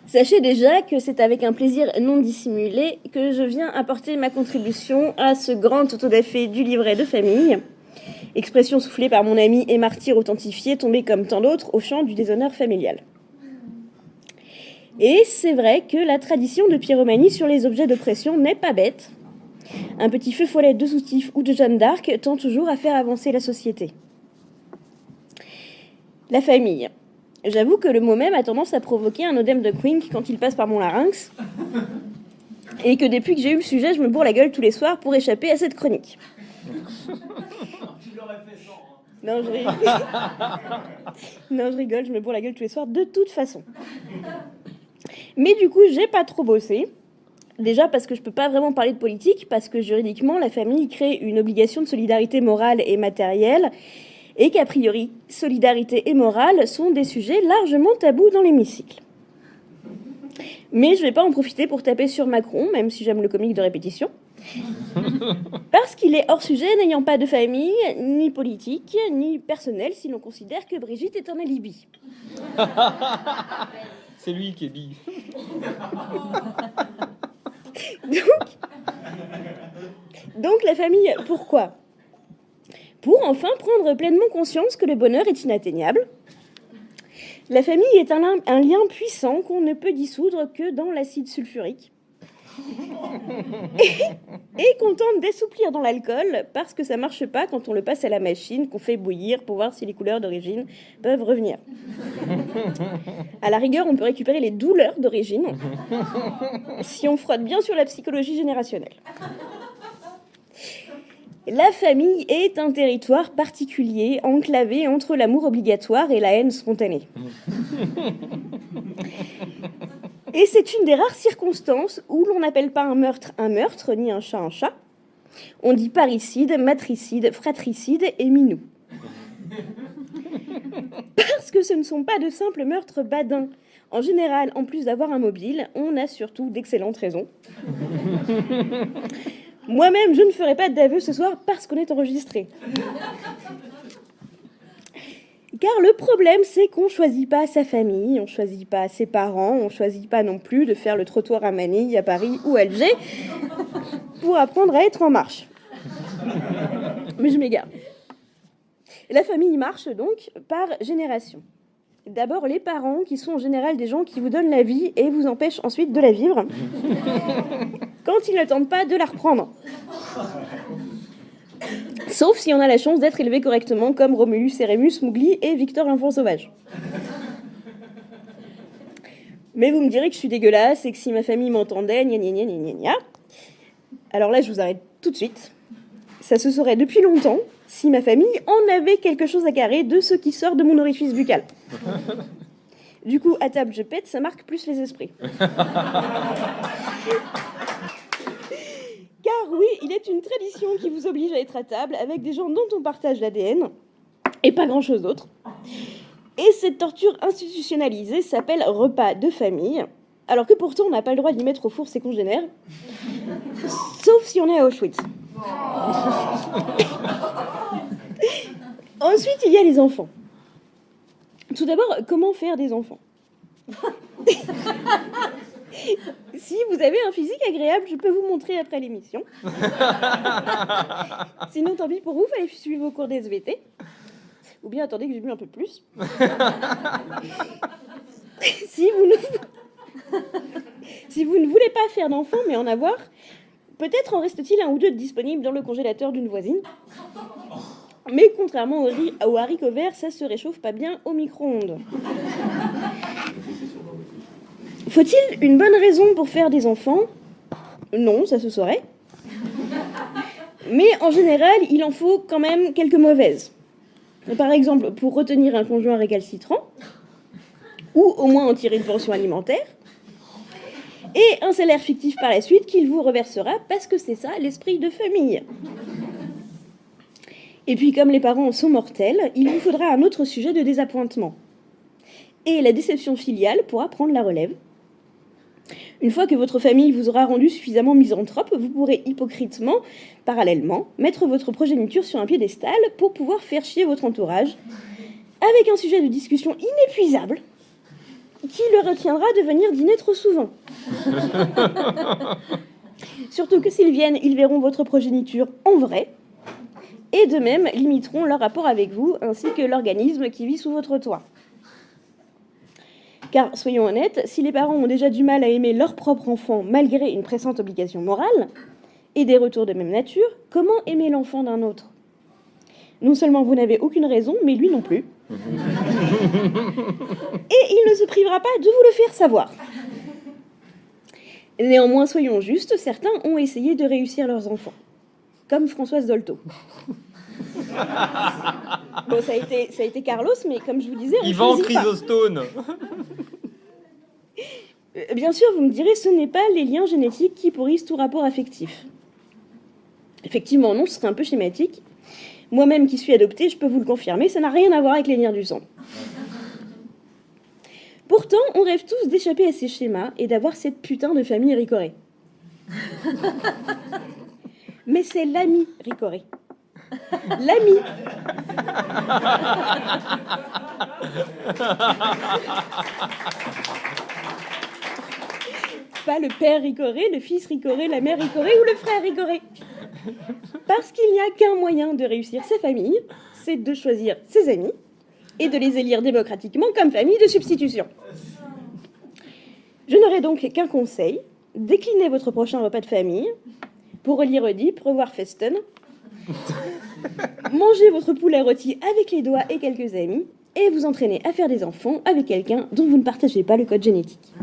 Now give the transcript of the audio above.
Sachez déjà que c'est avec un plaisir non dissimulé que je viens apporter ma contribution à ce grand autodafé du livret de famille, expression soufflée par mon ami et martyr authentifié, tombé comme tant d'autres au champ du déshonneur familial. Et c'est vrai que la tradition de pyromanie sur les objets d'oppression n'est pas bête. Un petit feu follet de soutif ou de Jeanne d'Arc tend toujours à faire avancer la société. La famille. J'avoue que le mot même a tendance à provoquer un œdème de Quink quand il passe par mon larynx, et que depuis que j'ai eu le sujet, je me bourre la gueule tous les soirs pour échapper à cette chronique. Tu l'aurais fait sans. Non, je rigole, je me bourre la gueule tous les soirs de toute façon. Mais du coup, j'ai pas trop bossé. Déjà parce que je peux pas vraiment parler de politique, parce que juridiquement, la famille crée une obligation de solidarité morale et matérielle, et qu'a priori, solidarité et morale sont des sujets largement tabous dans l'hémicycle. Mais je vais pas en profiter pour taper sur Macron, même si j'aime le comique de répétition, parce qu'il est hors sujet, n'ayant pas de famille, ni politique, ni personnel, si l'on considère que Brigitte est un alibi. C'est lui qui est bi. Donc la famille, pourquoi ? Pour enfin prendre pleinement conscience que le bonheur est inatteignable. La famille est un lien puissant qu'on ne peut dissoudre que dans l'acide sulfurique. Et qu'on tente d'assouplir dans l'alcool parce que ça marche pas quand on le passe à la machine qu'on fait bouillir pour voir si les couleurs d'origine peuvent revenir. À la rigueur, on peut récupérer les douleurs d'origine si on frotte bien sur la psychologie générationnelle. La famille est un territoire particulier, enclavé entre l'amour obligatoire et la haine spontanée. Et c'est une des rares circonstances où l'on n'appelle pas un meurtre, ni un chat. On dit parricide, matricide, fratricide et minou. Parce que ce ne sont pas de simples meurtres badins. En général, en plus d'avoir un mobile, on a surtout d'excellentes raisons. Moi-même, je ne ferai pas d'aveu ce soir parce qu'on est enregistré. Car le problème, c'est qu'on ne choisit pas sa famille, on ne choisit pas ses parents, on ne choisit pas non plus de faire le trottoir à Manille, à Paris ou à Alger pour apprendre à être en marche. Mais je m'égare. La famille marche donc par génération. D'abord les parents, qui sont en général des gens qui vous donnent la vie et vous empêchent ensuite de la vivre, quand ils ne tentent pas de la reprendre. Sauf si on a la chance d'être élevé correctement, comme Romulus et Rémus, Mowgli et Victor l'enfant sauvage. Mais vous me direz que je suis dégueulasse et que si ma famille m'entendait, gna gna gna gna gna. Alors là, je vous arrête tout de suite. Ça se saurait depuis longtemps si ma famille en avait quelque chose à carrer de ce qui sort de mon orifice buccal. Du coup, à table, je pète, ça marque plus les esprits. Car oui, il est une tradition qui vous oblige à être à table avec des gens dont on partage l'ADN, et pas grand-chose d'autre. Et cette torture institutionnalisée s'appelle repas de famille, alors que pourtant on n'a pas le droit d'y mettre au four ses congénères, sauf si on est à Auschwitz. Ensuite, il y a les enfants. Tout d'abord, comment faire des enfants ? Si vous avez un physique agréable, je peux vous montrer après l'émission. Sinon, tant pis pour vous, fallait suivre vos cours d'SVT. Ou bien attendez que j'ai bu un peu plus. Si vous ne voulez pas faire d'enfants, mais en avoir, peut-être en reste-t-il un ou deux disponibles dans le congélateur d'une voisine. Mais contrairement aux haricots verts, ça se réchauffe pas bien au micro-ondes. Faut-il une bonne raison pour faire des enfants ? Non, ça se saurait. Mais en général, il en faut quand même quelques mauvaises. Par exemple, pour retenir un conjoint récalcitrant, ou au moins en tirer une pension alimentaire, et un salaire fictif par la suite qu'il vous reversera, parce que c'est ça l'esprit de famille. Et puis, comme les parents sont mortels, il vous faudra un autre sujet de désappointement. Et la déception filiale pourra prendre la relève. Une fois que votre famille vous aura rendu suffisamment misanthrope, vous pourrez hypocritement, parallèlement, mettre votre progéniture sur un piédestal pour pouvoir faire chier votre entourage, avec un sujet de discussion inépuisable, qui le retiendra de venir dîner trop souvent? Surtout que s'ils viennent, ils verront votre progéniture en vrai, et de même limiteront leur rapport avec vous, ainsi que l'organisme qui vit sous votre toit. Car, soyons honnêtes, si les parents ont déjà du mal à aimer leur propre enfant malgré une pressante obligation morale, et des retours de même nature, comment aimer l'enfant d'un autre? Non seulement vous n'avez aucune raison, mais lui non plus. Et il ne se privera pas de vous le faire savoir. Néanmoins, soyons justes, certains ont essayé de réussir leurs enfants. Comme Françoise Dolto. Bon, ça a été Carlos, mais comme je vous disais, on Yvan choisit pas. Chrysostone. Bien sûr, vous me direz, ce n'est pas les liens génétiques qui pourrissent tout rapport affectif. Effectivement, non, ce serait un peu schématique. Moi-même qui suis adoptée, je peux vous le confirmer, ça n'a rien à voir avec les liens du sang. Pourtant, on rêve tous d'échapper à ces schémas et d'avoir cette putain de famille Ricoré. Mais c'est l'ami Ricoré. L'ami. Pas le père Ricoré, le fils Ricoré, la mère Ricoré ou le frère Ricoré. Parce qu'il n'y a qu'un moyen de réussir sa famille, c'est de choisir ses amis et de les élire démocratiquement comme famille de substitution. Je n'aurai donc qu'un conseil, déclinez votre prochain repas de famille pour relire Oedipe, revoir Festen, mangez votre poulet rôti avec les doigts et quelques amis et vous entraînez à faire des enfants avec quelqu'un dont vous ne partagez pas le code génétique.